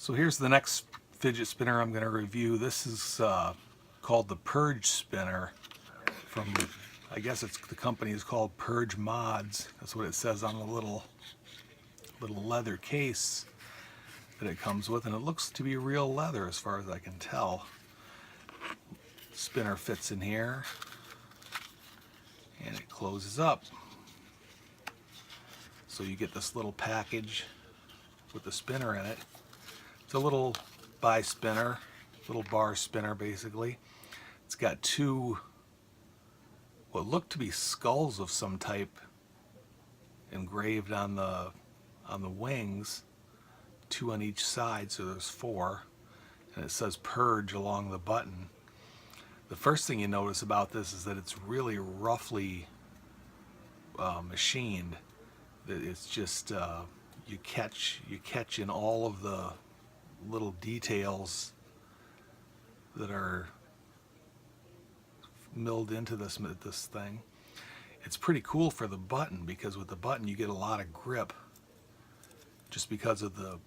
So here's the next fidget spinner I'm going to review. This is called the Purge spinner from, I guess it's the company is called Purge Mods. That's what it says on the little leather case that it comes with, and it looks to be real leather as far as I can tell. Spinner fits in here and it closes up. So you get this little package with the spinner in it. It's a little bispinner, little bar spinner basically. It's got two what look to be skulls of some type engraved on the wings, two on each side, so there's four, and it says Purge along the button. The first thing you notice about this is that it's really roughly machined. It's just you catch in all of the little details that are milled into this thing. It's pretty cool for the button, because with the button you get a lot of grip just because of the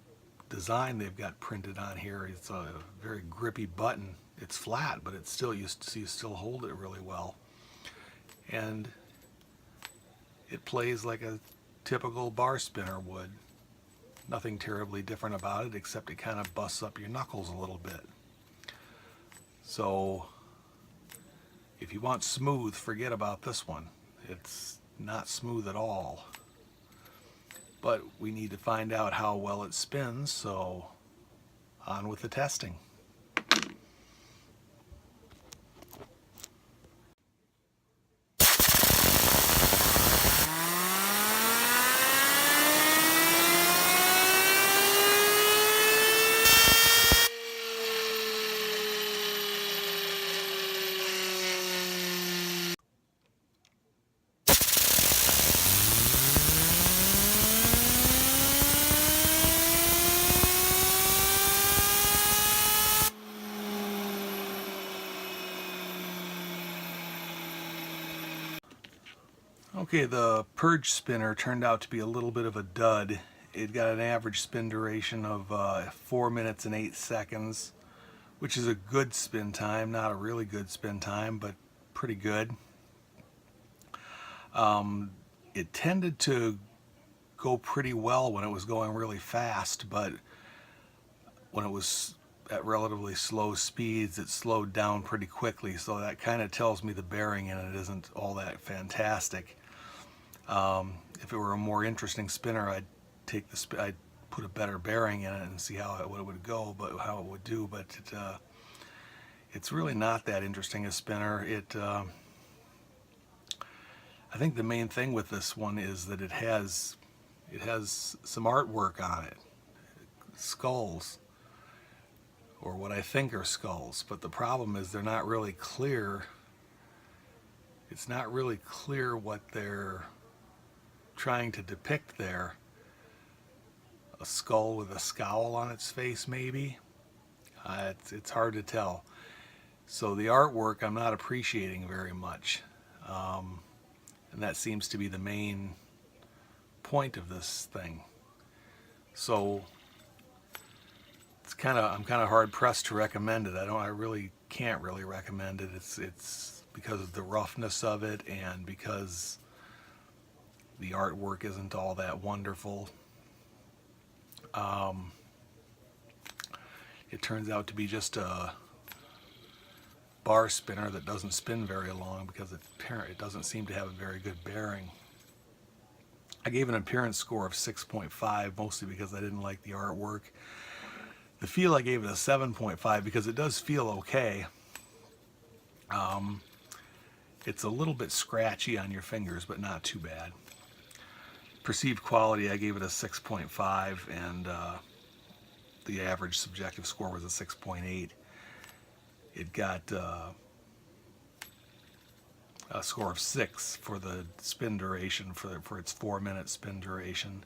design they've got printed on here. It's a very grippy button. It's flat, but it's still, you still hold it really well, and it plays like a typical bar spinner would. Nothing terribly different about it, except it kind of busts up your knuckles a little bit. So if you want smooth, forget about this one. It's not smooth at all. But we need to find out how well it spins, so on with the testing. Okay, the Purge spinner turned out to be a little bit of a dud. It got an average spin duration of 4 minutes and 8 seconds, which is a good spin time. Not a really good spin time, but pretty good. It tended to go pretty well when it was going really fast, but when it was at relatively slow speeds, it slowed down pretty quickly, so that kind of tells me the bearing in it isn't all that fantastic. If it were a more interesting spinner, I'd put a better bearing in it and see how it would go, but how it would do. But it's really not that interesting a spinner. I think the main thing with this one is that it has some artwork on it, skulls, or what I think are skulls. But the problem is they're not really clear. It's not really clear what they're trying to depict there. A skull with a scowl on its face, maybe. It's hard to tell. So the artwork I'm not appreciating very much, and that seems to be the main point of this thing. So I'm kind of hard pressed to recommend it. I really can't really recommend it. It's because of the roughness of it, and because the artwork isn't all that wonderful. It turns out to be just a bar spinner that doesn't spin very long, because it doesn't seem to have a very good bearing. I gave an appearance score of 6.5, mostly because I didn't like the artwork. The feel, I gave it a 7.5 because it does feel okay. It's a little bit scratchy on your fingers, but not too bad. Perceived quality, I gave it a 6.5, and the average subjective score was a 6.8. It got a score of 6 for the spin duration, for its 4-minute spin duration.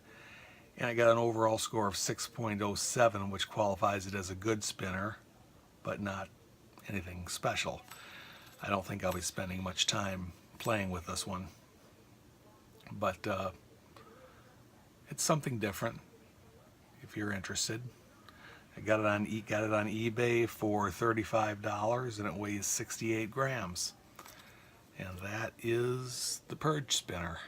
And I got an overall score of 6.07, which qualifies it as a good spinner, but not anything special. I don't think I'll be spending much time playing with this one, but it's something different if you're interested. I got it on eBay for $35 and it weighs 68 grams. And that is the Purge spinner.